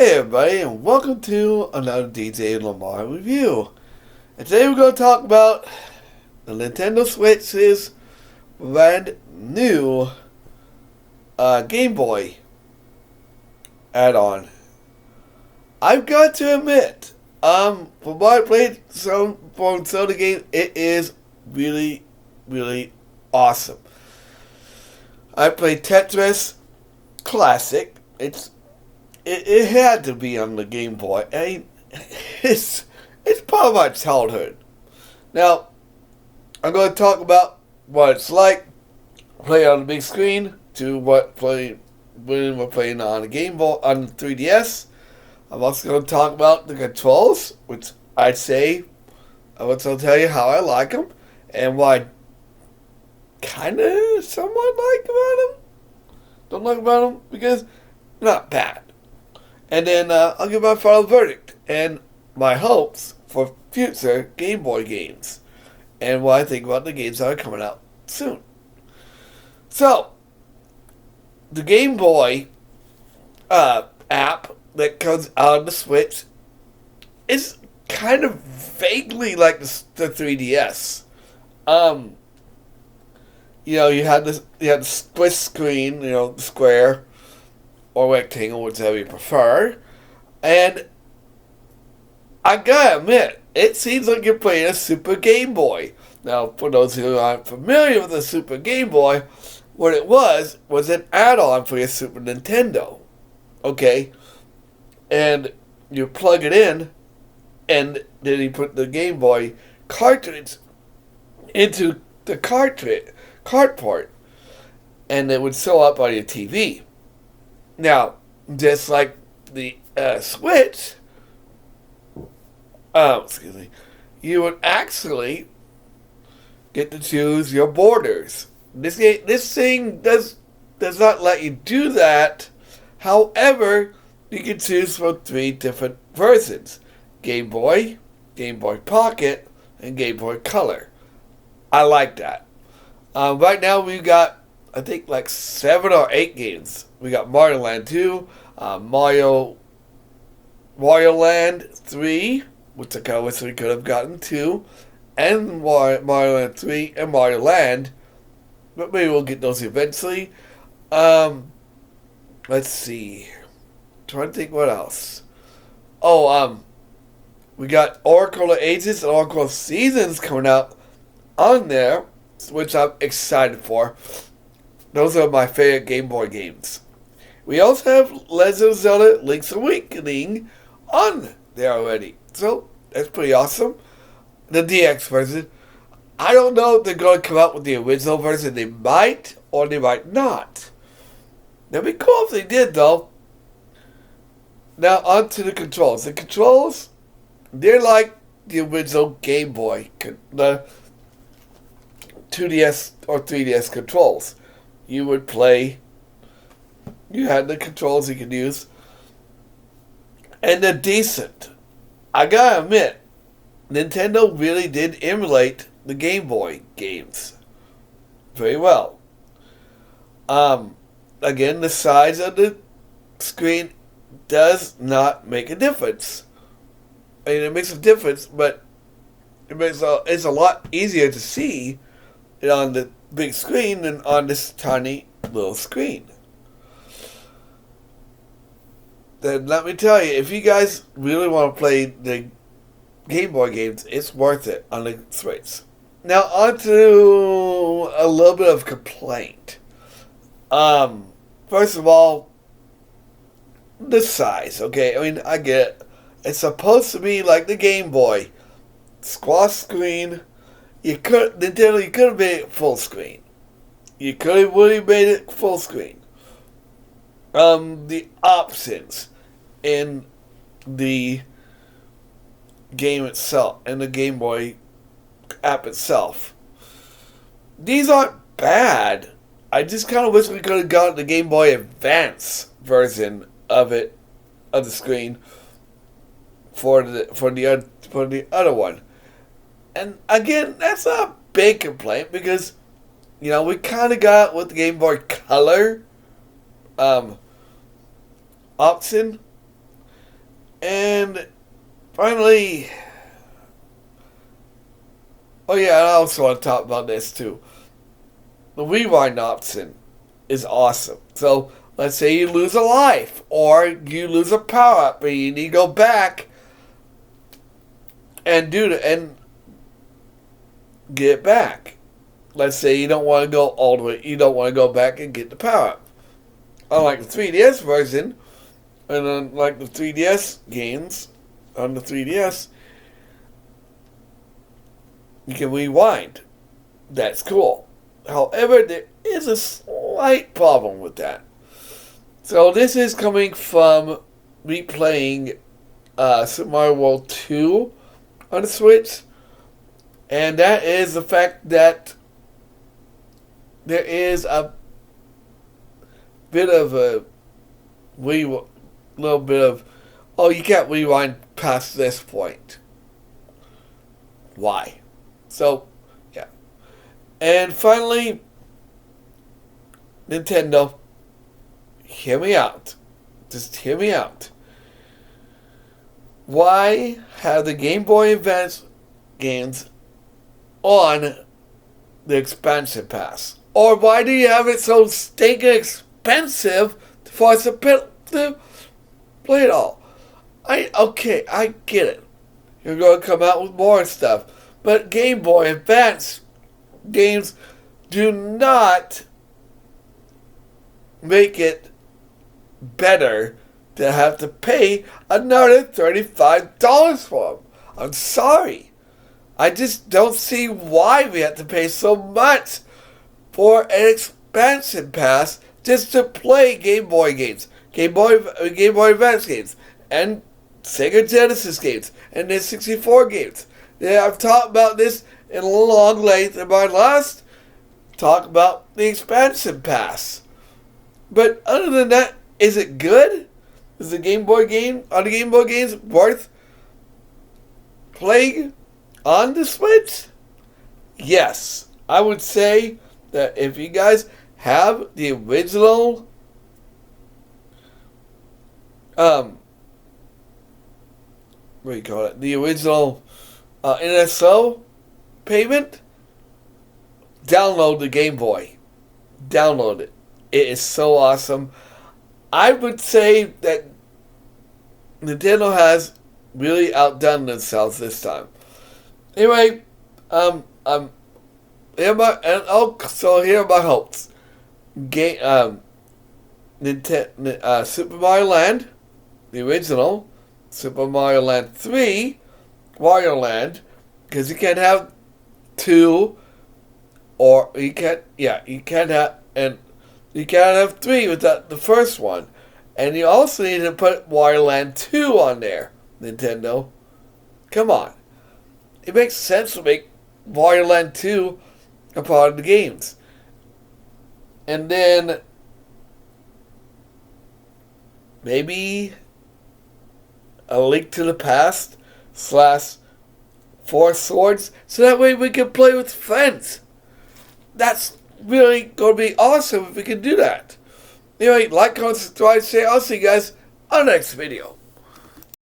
Hey everybody, and welcome to another DJ Lamar review. And today we're going to talk about the Nintendo Switch's brand new Game Boy add-on. I've got to admit, from what I played from the game, it is really, really awesome. I played Tetris Classic. It had to be on the Game Boy. I mean, it's part of my childhood. Now, I'm going to talk about what it's like playing on the big screen to when we're playing on the Game Boy on the 3DS. I'm also going to talk about the controls, which I'd say I will tell you how I like them and what I kind of somewhat like about them. Don't like about them because not bad. And then I'll give my final verdict and my hopes for future Game Boy games. And what I think about the games that are coming out soon. So, the Game Boy app that comes out of the Switch is kind of vaguely like the 3DS. You had the split screen, the square or rectangle, whichever you prefer. And I gotta admit, it seems like you're playing a Super Game Boy. Now, for those who aren't familiar with the Super Game Boy, what it was an add-on for your Super Nintendo. Okay? And you plug it in, and then you put the Game Boy cartridge into the cart port, and it would show up on your TV. Now, just like the Switch, you would actually get to choose your borders. This thing does not let you do that. However, you can choose from 3 different versions: Game Boy, Game Boy Pocket, and Game Boy Color. I like that. Right now we've got, I think, like 7 or 8 games. We got Mario Land 2, Mario Land 3, which I kind of wish we could have gotten 2, and Mario Land 3 and Mario Land, but maybe we'll get those eventually. Let's see. Trying to think what else. We got Oracle of Ages and Oracle of Seasons coming out on there, which I'm excited for. Those are my favorite Game Boy games. We also have Legend of Zelda Link's Awakening on there already. So, that's pretty awesome. The DX version. I don't know if they're going to come out with the original version. They might, or they might not. That'd be cool if they did, though. Now, on to the controls. The controls, they're like the original Game Boy. The 2DS or 3DS controls. You would play, you had the controls you could use, and they're decent. I gotta admit, Nintendo really did emulate the Game Boy games very well. Again, the size of the screen does not make a difference. I mean, it makes a difference, but it's a lot easier to see it on the big screen than on this tiny little screen. Then let me tell you, if you guys really want to play the Game Boy games, it's worth it on the Switch. Now on to a little bit of complaint. First of all, the size. Okay, I mean, I get it. It's supposed to be like the Game Boy, squash screen. You could have made it full screen. You could have really made it full screen. The options in the game itself, and the Game Boy app itself, these aren't bad. I just kind of wish we could have gotten the Game Boy Advance version of it, of the screen, for the other one. And again, that's not a big complaint because, we kind of got with the Game Boy Color option. And finally, oh yeah, I also want to talk about this too. The rewind option is awesome. So let's say you lose a life or you lose a power up and you need to go back and and get it back. Let's say you don't want to go all the way, you don't want to go back and get the power up. Unlike the 3DS version, and unlike the 3DS games on the 3DS, you can rewind. That's cool. However, there is a slight problem with that. So this is coming from replaying Super Mario World 2 on the Switch, and that is the fact that there is a bit of a little bit of, oh, you can't rewind past this point. Why? So, yeah. And finally, Nintendo, hear me out. Just hear me out. Why have the Game Boy Advance games on the expansion pass? Or why do you have it so stinking expensive for us to play it all? Okay, I get it. You're going to come out with more stuff. But Game Boy Advance games do not make it better to have to pay another $35 for them. I'm sorry. I just don't see why we have to pay so much for an expansion pass just to play Game Boy games, Game Boy Advance games, and Sega Genesis games, and the 64 games. Yeah, I've talked about this in long length in my last talk about the expansion pass. But other than that, is it good? Is the Game Boy game, are the Game Boy games worth playing on the Switch? Yes. I would say that if you guys have the original what do you call it? The original NSO payment, download the Game Boy. Download it. It is so awesome. I would say that Nintendo has really outdone themselves this time. Anyway, here are my hopes. Super Mario Land, the original, Super Mario Land 3, Wario Land, because you can't have two, or you can't have three without the first one. And you also need to put Wario Land 2 on there, Nintendo. Come on. It makes sense to make Wario Land 2 a part of the games. And then maybe A Link to the Past / Four Swords, so that way we can play with friends. That's really going to be awesome if we can do that. Anyway, like, comment, subscribe, share. I'll see you guys on the next video.